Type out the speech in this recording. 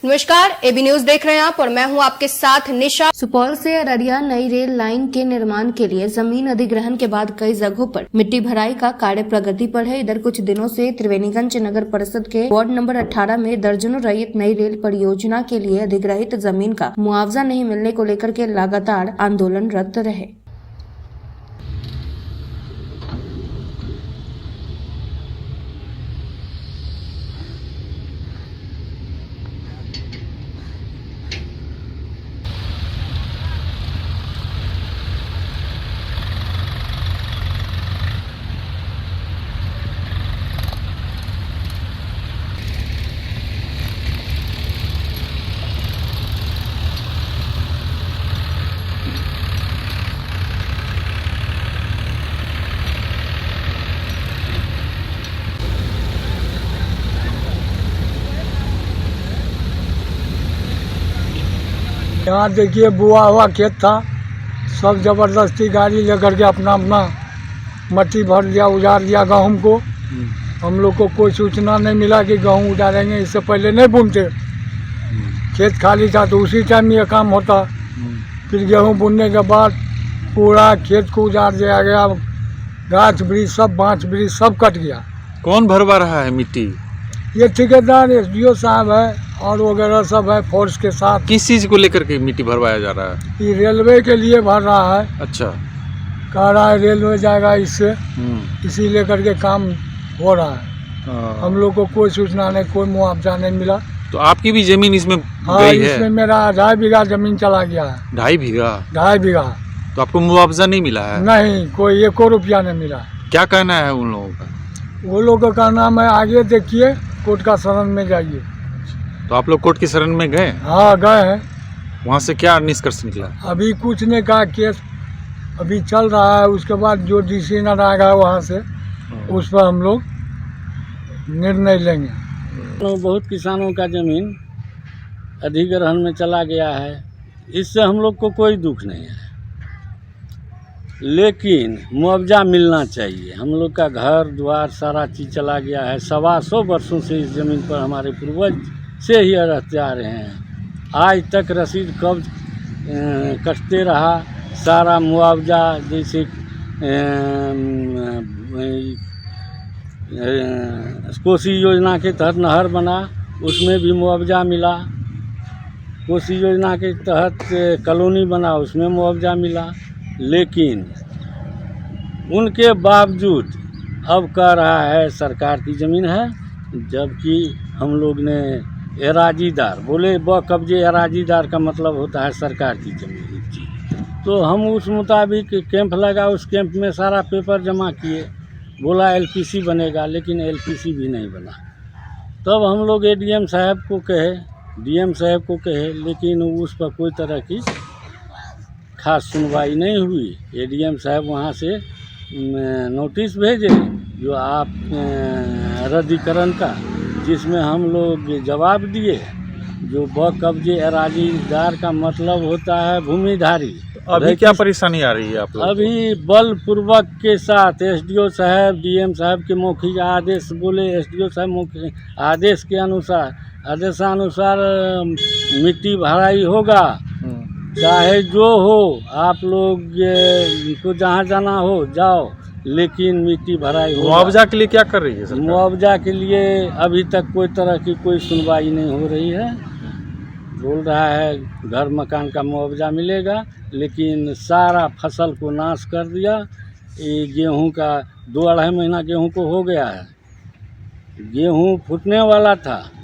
नमस्कार, AB news देख रहे हैं आप और मैं हूं आपके साथ निशा। सुपौल से अररिया नई रेल लाइन के निर्माण के लिए जमीन अधिग्रहण के बाद कई जगहों पर मिट्टी भराई का कार्य प्रगति पर है। इधर कुछ दिनों से त्रिवेणीगंज नगर परिषद के वार्ड नंबर 18 में दर्जनों रहित नई रेल परियोजना के लिए अधिग्रहित जमीन का मुआवजा नहीं मिलने को लेकर के लगातार आंदोलनरत रहे। यहाँ देखिए बुआ हुआ खेत था, सब जबरदस्ती गाड़ी लेकर के अपना मट्टी भर दिया, उजाड़ दिया गेहूँ को। हम लोग को कोई सूचना नहीं मिला कि गेहूँ उजाड़ेंगे, इससे पहले नहीं बुनते। खेत खाली था तो उसी टाइम ये काम होता। फिर गेहूँ बुनने के बाद पूरा खेत को उजाड़ दिया गया, गाछ वृक्ष सब बाँच वृक्ष सब कट गया। कौन भरवा रहा है मिट्टी? ये ठेकेदार एसडीओ साहब है और वगैरह सब है फोर्स के साथ। किस चीज को लेकर के मिट्टी भरवाया जा रहा है? ये रेलवे के लिए भर रहा है। अच्छा। कह रहा है रेलवे जाएगा इससे, इसी लेकर के काम हो रहा है। हम लोग को कोई सूचना नहीं, कोई मुआवजा नहीं मिला। तो आपकी भी जमीन इसमें हाँ, गई है? इसमें मेरा 2.5 बीघा जमीन चला गया है। 2.5 बीघा? 2.5 बीघा। तो आपको मुआवजा नहीं मिला है? नहीं, कोई 1 रुपया नहीं मिला। क्या कहना है उन लोगों का? वो लोगों का नाम है, आगे देखिए कोर्ट का शरण में जाइए। तो आप लोग कोर्ट की शरण में गए? हाँ गए हैं। वहाँ से क्या निष्कर्ष निकला? अभी कुछ नहीं कहा, केस अभी चल रहा है। उसके बाद जो डिसीजन आएगा वहाँ से उस पर हम लोग निर्णय लेंगे। बहुत किसानों का ज़मीन अधिग्रहण में चला गया है, इससे हम लोग को कोई दुख नहीं है, लेकिन मुआवजा मिलना चाहिए। हम लोग का घर द्वार सारा चीज़ चला गया है। 125 वर्षों से इस ज़मीन पर हमारे पूर्वज से ही रहते आ रहे हैं। आज तक रसीद कब्ज कटते रहा। सारा मुआवजा जैसे कोसी योजना के तहत नहर बना, उसमें भी मुआवजा मिला। कोसी योजना के तहत कॉलोनी बना, उसमें मुआवजा मिला। लेकिन उनके बावजूद अब कह रहा है सरकार की ज़मीन है, जबकि हम लोग ने एराजीदार बोले। कब्जे एराजीदार का मतलब होता है सरकार की ज़मीन। तो हम उस मुताबिक कैंप लगा, उस कैंप में सारा पेपर जमा किए, बोला एलपीसी बनेगा, लेकिन एलपीसी भी नहीं बना। तब हम लोग एडीएम साहब को कहे, डीएम साहब को कहे, लेकिन उस पर कोई तरह की खास सुनवाई नहीं हुई। एडीएम साहब वहाँ से नोटिस भेजे जो आप रद्दीकरण का, जिसमें हम लोग जवाब दिए जो कब्जे एराजीदार का मतलब होता है भूमिधारी। अभी क्या परेशानी आ रही है आप लोग? अभी बलपूर्वक के साथ एसडीओ साहब डीएम साहब के मौखिक आदेश बोले, एसडीओ साहब मौखिक आदेश के अनुसार आदेशानुसार मिट्टी भराई होगा, चाहे जो हो। आप लोग को जहाँ जाना हो जाओ, लेकिन मिट्टी भराई हो। मुआवजा के लिए क्या कर रही है सरकार? मुआवजा के लिए अभी तक कोई तरह की कोई सुनवाई नहीं हो रही है। बोल रहा है घर मकान का मुआवजा मिलेगा, लेकिन सारा फसल को नाश कर दिया। ये गेहूं का 2-2.5 महीना गेहूं को हो गया है, गेहूं फूटने वाला था।